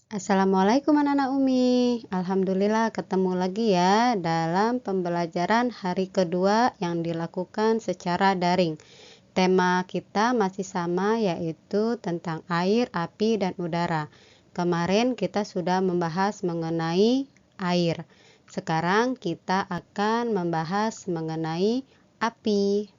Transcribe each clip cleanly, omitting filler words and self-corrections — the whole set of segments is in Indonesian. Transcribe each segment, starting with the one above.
Assalamualaikum anak-anak Umi. Alhamdulillah ketemu lagi ya dalam pembelajaran hari kedua yang dilakukan secara daring. Tema kita masih sama, yaitu tentang air, api, dan udara. Kemarin kita sudah membahas mengenai air. Sekarang kita akan membahas mengenai api.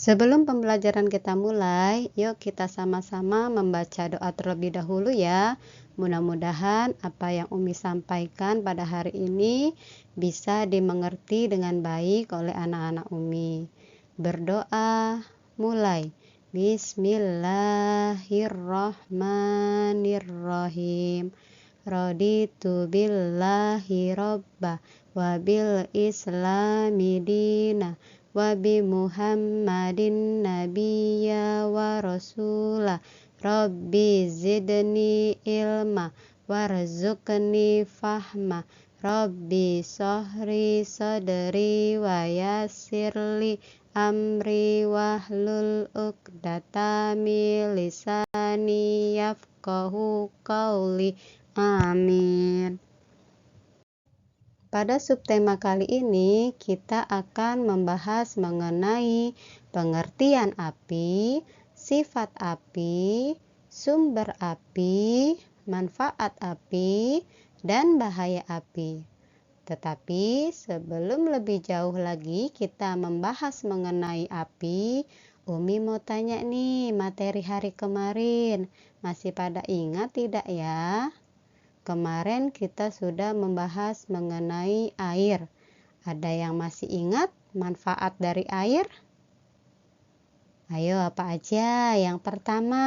Sebelum pembelajaran kita mulai, yuk kita sama-sama membaca doa terlebih dahulu ya. Mudah-mudahan apa yang Umi sampaikan pada hari ini bisa dimengerti dengan baik oleh anak-anak Umi. Berdoa, mulai. Bismillahirrahmanirrahim. Raditu billahi robba wa bil islami dina wa bi Muhammadin nabiyya wa rasula. Rabbi zidni ilma warzuqni fahma. Rabbi sohri sadri wa yassirli amri wahlul uqdata min lisani yafqahu qauli. Amin. Pada subtema kali ini kita akan membahas mengenai pengertian api, sifat api, sumber api, manfaat api, dan bahaya api. Tetapi sebelum lebih jauh lagi kita membahas mengenai api, Umi mau tanya nih, materi hari kemarin masih pada ingat tidak ya? Kemarin kita sudah membahas mengenai air. Ada yang masih ingat manfaat dari air? Ayo, apa aja? Yang pertama,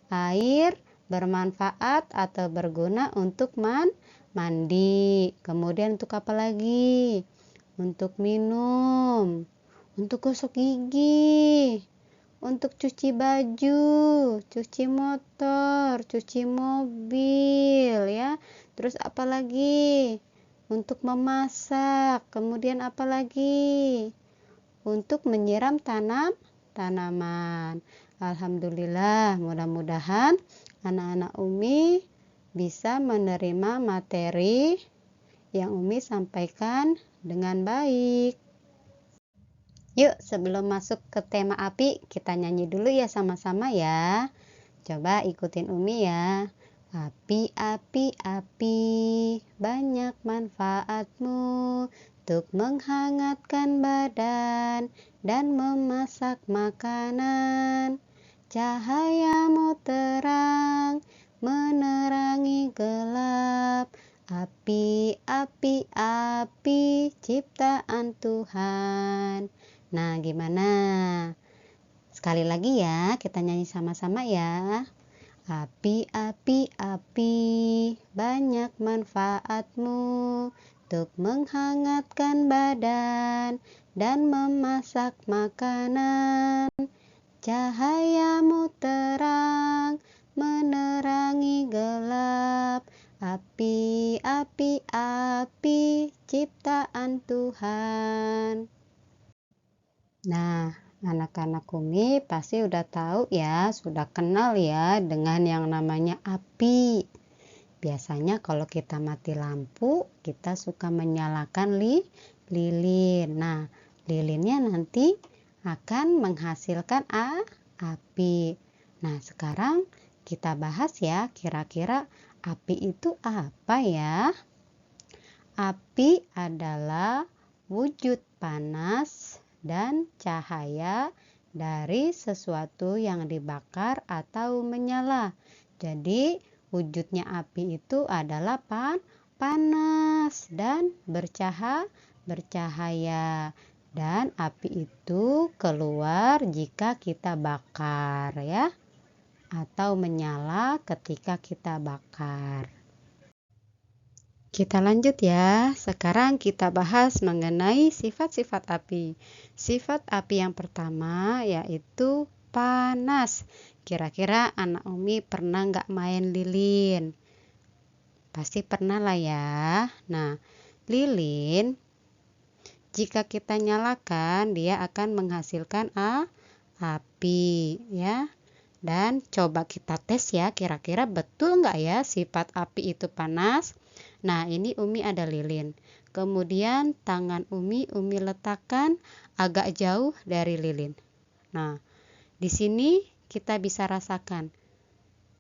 air bermanfaat atau berguna untuk mandi. Kemudian untuk apa lagi? Untuk minum, untuk gosok gigi, untuk cuci baju, cuci motor, cuci mobil ya. Terus apa lagi? Untuk memasak. Kemudian apa lagi? Untuk menyiram tanaman. Alhamdulillah, mudah-mudahan anak-anak Umi bisa menerima materi yang Umi sampaikan dengan baik. Yuk, sebelum masuk ke tema api, kita nyanyi dulu ya sama-sama ya. Coba ikutin Umi ya. Api, api, api, banyak manfaatmu untuk menghangatkan badan dan memasak makanan. Cahayamu terang, menerangi gelap. Api, api, api, ciptaan Tuhan. Nah, gimana? Sekali lagi ya, kita nyanyi sama-sama ya. Api, api, api, banyak manfaatmu untuk menghangatkan badan dan memasak makanan. Cahayamu terang, menerangi gelap. Api, api, api, ciptaan Tuhan. Nah, anak-anak Umi pasti udah tahu ya, sudah kenal ya dengan yang namanya api. Biasanya kalau kita mati lampu, kita suka menyalakan lilin. Nah, lilinnya nanti akan menghasilkan api. Nah, sekarang kita bahas ya, kira-kira api itu apa ya? Api adalah wujud panas dan cahaya dari sesuatu yang dibakar atau menyala. Jadi wujudnya api itu adalah panas dan bercahaya. Dan api itu keluar jika kita bakar ya, atau menyala ketika kita bakar. Kita lanjut ya. Sekarang kita bahas mengenai sifat-sifat api. Sifat api yang pertama yaitu panas. Kira-kira anak Umi pernah nggak main lilin? Pasti pernah lah ya. Nah, lilin jika kita nyalakan dia akan menghasilkan api ya. Dan coba kita tes ya, kira-kira betul nggak ya sifat api itu panas? Nah, ini Umi ada lilin. Kemudian tangan Umi letakkan agak jauh dari lilin. Nah, di sini kita bisa rasakan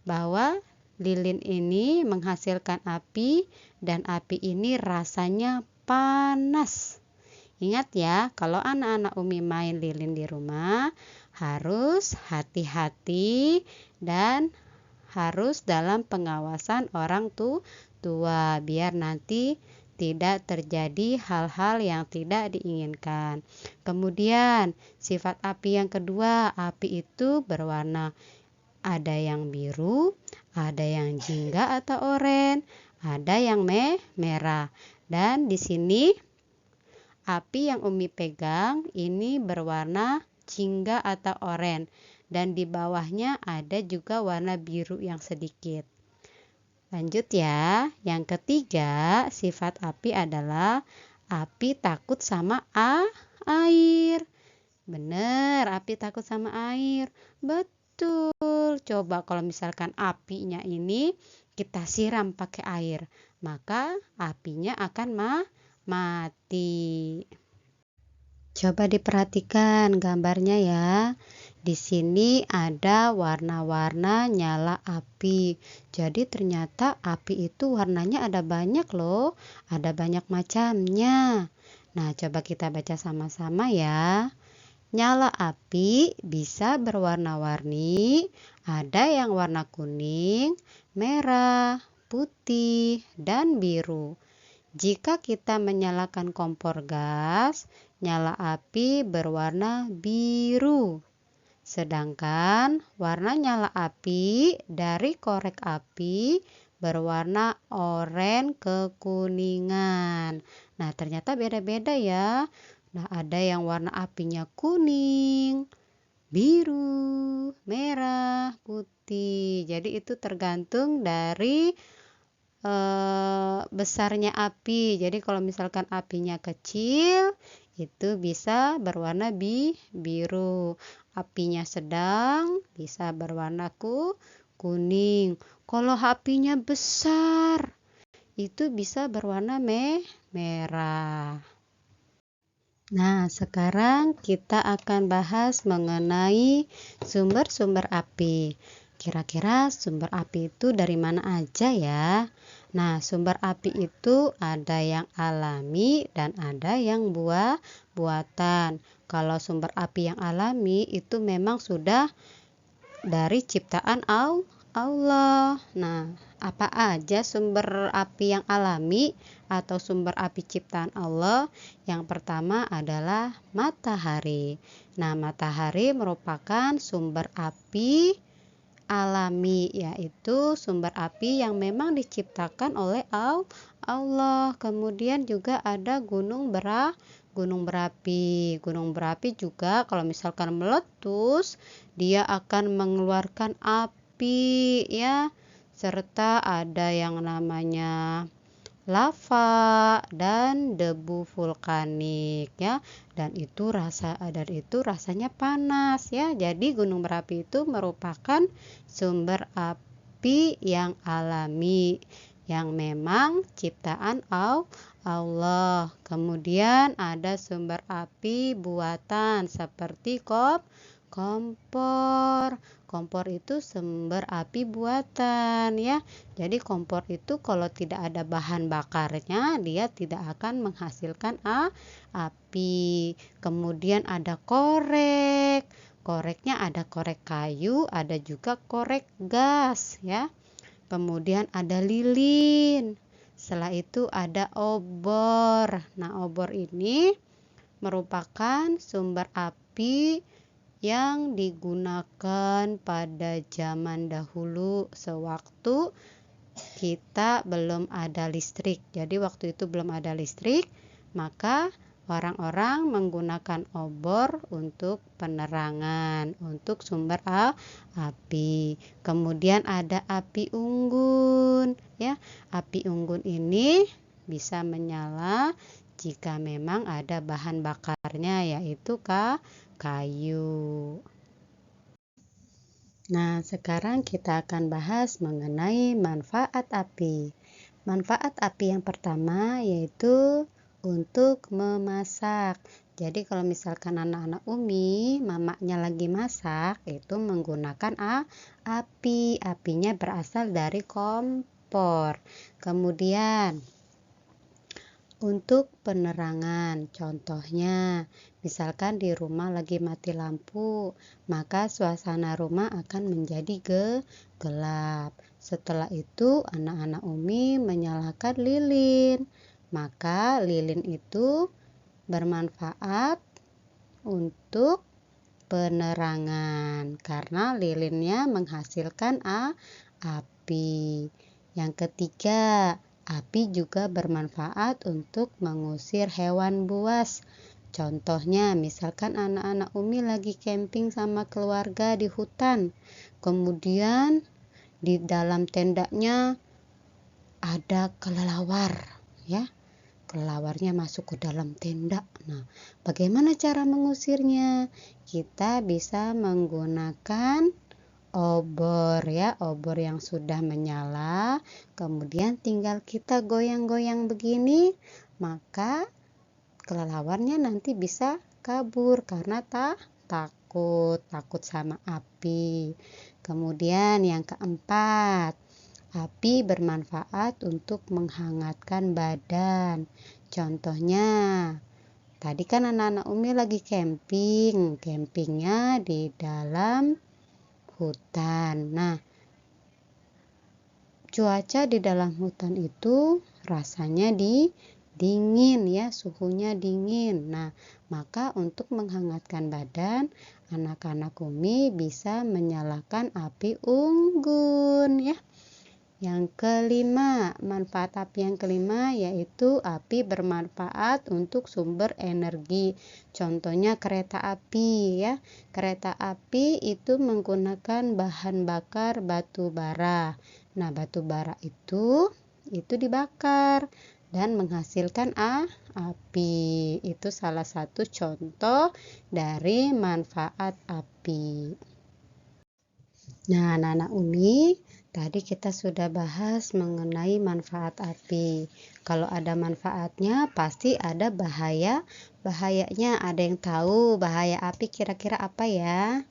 bahwa lilin ini menghasilkan api dan api ini rasanya panas. Ingat ya, kalau anak-anak Umi main lilin di rumah, harus hati-hati dan harus dalam pengawasan orang tua biar nanti tidak terjadi hal-hal yang tidak diinginkan. Kemudian, sifat api yang kedua, api itu berwarna. Ada yang biru, ada yang jingga atau oranye, ada yang merah. Dan di sini api yang Umi pegang ini berwarna jingga atau oranye dan di bawahnya ada juga warna biru yang sedikit. Lanjut ya, yang ketiga sifat api adalah api takut sama air. Bener, api takut sama air. Betul. Coba kalau misalkan apinya ini kita siram pakai air, maka apinya akan mati. Coba diperhatikan gambarnya ya. Di sini ada warna-warna nyala api. Jadi ternyata api itu warnanya ada banyak loh. Ada banyak macamnya. Nah, coba kita baca sama-sama ya. Nyala api bisa berwarna-warni. Ada yang warna kuning, merah, putih, dan biru. Jika kita menyalakan kompor gas, nyala api berwarna biru. Sedangkan warna nyala api dari korek api berwarna oranye kekuningan. Nah, ternyata beda-beda ya. Nah, ada yang warna apinya kuning, biru, merah, putih. Jadi itu tergantung dari besarnya api. Jadi kalau misalkan apinya kecil itu bisa berwarna biru. Apinya sedang bisa berwarna kuning. Kalau apinya besar itu bisa berwarna merah. Nah, sekarang kita akan bahas mengenai sumber-sumber api. Kira-kira sumber api itu dari mana aja ya? Nah, sumber api itu ada yang alami dan ada yang buatan. Kalau sumber api yang alami itu memang sudah dari ciptaan Allah. Nah, apa aja sumber api yang alami atau sumber api ciptaan Allah? Yang pertama adalah matahari. Nah, matahari merupakan sumber api alami, yaitu sumber api yang memang diciptakan oleh Allah. Kemudian juga ada gunung berapi. Gunung berapi juga kalau misalkan meletus, dia akan mengeluarkan api ya. Serta ada yang namanya lava dan debu vulkanik ya, dan itu rasanya panas ya. Jadi gunung berapi itu merupakan sumber api yang alami yang memang ciptaan Allah. Kemudian ada sumber api buatan seperti kompor. Kompor itu sumber api buatan ya. Jadi kompor itu kalau tidak ada bahan bakarnya, dia tidak akan menghasilkan api. Kemudian ada korek. Koreknya ada korek kayu, ada juga korek gas ya. Kemudian ada lilin. Setelah itu ada obor. Nah, obor ini merupakan sumber api yang digunakan pada zaman dahulu sewaktu kita belum ada listrik. Jadi waktu itu belum ada listrik, maka orang-orang menggunakan obor untuk penerangan, untuk sumber api. Kemudian ada api unggun ya. Api unggun ini bisa menyala jika memang ada bahan bakarnya, yaitu kayu. Nah, sekarang kita akan bahas mengenai manfaat api. Manfaat api yang pertama yaitu untuk memasak. Jadi kalau misalkan anak-anak Umi, mamanya lagi masak, itu menggunakan api. Apinya berasal dari kompor. Kemudian untuk penerangan, contohnya, misalkan di rumah lagi mati lampu, maka suasana rumah akan menjadi gelap. Setelah itu, anak-anak Umi menyalakan lilin. Maka lilin itu bermanfaat untuk penerangan karena lilinnya menghasilkan api. Yang ketiga, api juga bermanfaat untuk mengusir hewan buas. Contohnya, misalkan anak-anak Umi lagi camping sama keluarga di hutan. Kemudian di dalam tendanya ada kelelawar, ya. Kelelawarnya masuk ke dalam tenda. Nah, bagaimana cara mengusirnya? Kita bisa menggunakan obor, ya, obor yang sudah menyala, kemudian tinggal kita goyang-goyang begini, maka kelelawarnya nanti bisa kabur karena takut sama api. Kemudian yang keempat, api bermanfaat untuk menghangatkan badan. Contohnya, tadi kan anak-anak Umi lagi camping, campingnya di dalam hutan. Nah, cuaca di dalam hutan itu rasanya dingin, ya, suhunya dingin. Nah, maka untuk menghangatkan badan, anak-anak Umi bisa menyalakan api unggun, ya. Yang kelima, manfaat api yang kelima yaitu api bermanfaat untuk sumber energi. Contohnya kereta api, ya. Kereta api itu menggunakan bahan bakar batu bara. Nah, batu bara itu dibakar dan menghasilkan api. Itu salah satu contoh dari manfaat api. Nah, anak-anak Umi, tadi kita sudah bahas mengenai manfaat api. Kalau ada manfaatnya, pasti ada bahayanya. Ada yang tahu bahaya api kira-kira apa ya?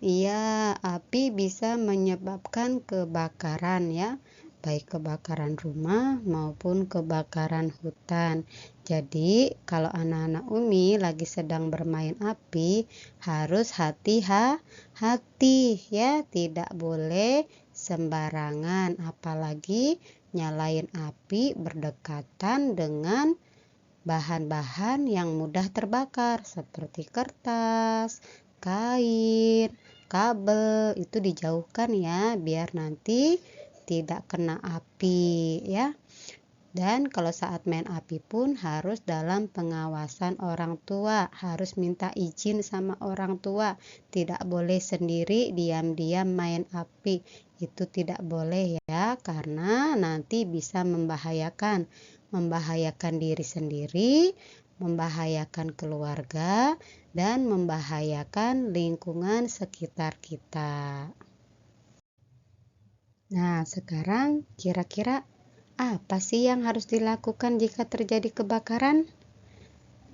Iya, api bisa menyebabkan kebakaran, ya. Baik kebakaran rumah maupun kebakaran hutan. Jadi, kalau anak-anak Umi lagi sedang bermain api, harus hati-hati, ya. Tidak boleh sembarangan, apalagi nyalain api berdekatan dengan bahan-bahan yang mudah terbakar seperti kertas, kain, kabel. Itu dijauhkan, ya, biar nanti tidak kena api, ya. Dan kalau saat main api pun harus dalam pengawasan orang tua, harus minta izin sama orang tua. Tidak boleh sendiri diam-diam main api. Itu tidak boleh, ya, karena nanti bisa membahayakan diri sendiri, membahayakan keluarga, dan membahayakan lingkungan sekitar kita. Nah, sekarang kira-kira apa sih yang harus dilakukan jika terjadi kebakaran?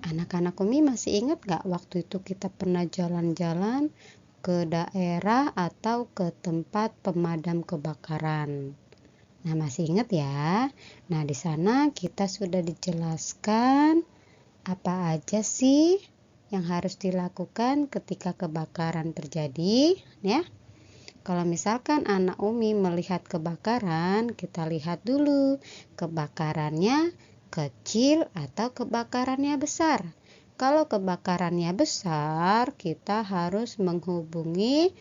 Anak-anak Umi masih ingat gak waktu itu kita pernah jalan-jalan ke daerah atau ke tempat pemadam kebakaran? Nah, masih ingat ya? Nah, di sana kita sudah dijelaskan apa aja sih yang harus dilakukan ketika kebakaran terjadi, ya. Kalau misalkan anak Umi melihat kebakaran, kita lihat dulu kebakarannya kecil atau kebakarannya besar. Kalau kebakarannya besar, kita harus menghubungi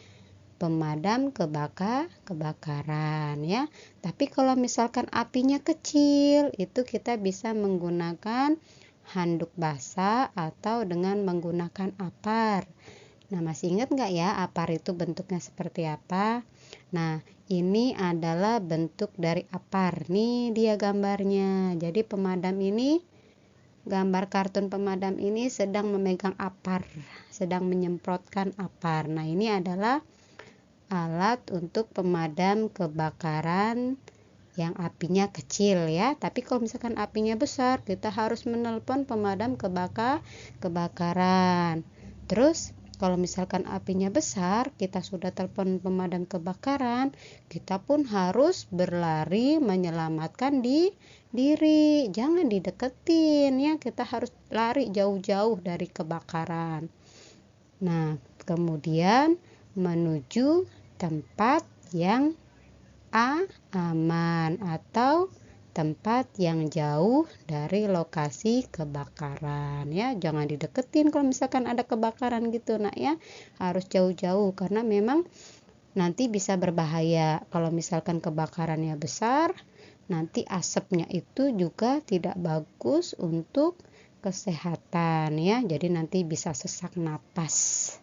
pemadam kebakaran, ya. Tapi kalau misalkan apinya kecil, itu kita bisa menggunakan handuk basah atau dengan menggunakan apar. Nah, masih ingat nggak ya apar itu bentuknya seperti apa? Nah, ini adalah bentuk dari apar. Nih dia gambarnya. Jadi pemadam ini, gambar kartun pemadam ini sedang memegang apar, sedang menyemprotkan apar. Nah, ini adalah alat untuk pemadam kebakaran yang apinya kecil ya. Tapi kalau misalkan apinya besar, kita harus menelpon pemadam kebakaran. Terus kalau misalkan apinya besar, kita sudah telepon pemadam kebakaran, kita pun harus berlari menyelamatkan diri. Jangan dideketin ya, kita harus lari jauh-jauh dari kebakaran. Nah, kemudian menuju tempat yang aman atau tempat yang jauh dari lokasi kebakaran ya. Jangan dideketin kalau misalkan ada kebakaran gitu nak ya, harus jauh-jauh karena memang nanti bisa berbahaya. Kalau misalkan kebakarannya besar, nanti asapnya itu juga tidak bagus untuk kesehatan ya, jadi nanti bisa sesak napas.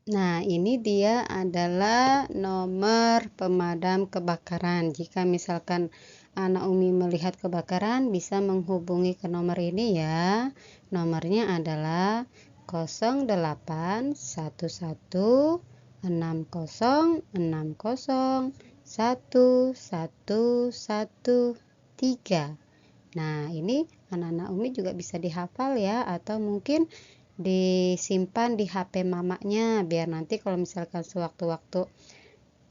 Nah, ini dia adalah nomor pemadam kebakaran. Jika misalkan anak Umi melihat kebakaran, bisa menghubungi ke nomor ini ya. Nomornya adalah 086160601113. Nah, ini anak-anak Umi juga bisa dihafal ya, atau mungkin disimpan di HP mamanya biar nanti kalau misalkan sewaktu-waktu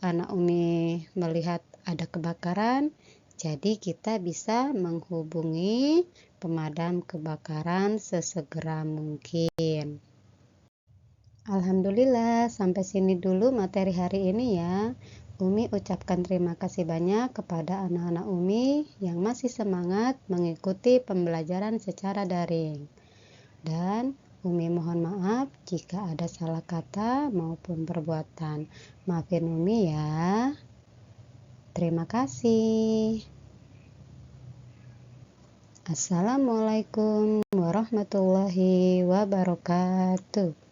anak Umi melihat ada kebakaran, jadi kita bisa menghubungi pemadam kebakaran sesegera mungkin. Alhamdulillah, sampai sini dulu materi hari ini ya. Umi ucapkan terima kasih banyak kepada anak-anak Umi yang masih semangat mengikuti pembelajaran secara daring. Dan Umi mohon maaf jika ada salah kata maupun perbuatan. Maafin Umi ya. Terima kasih. Assalamualaikum warahmatullahi wabarakatuh.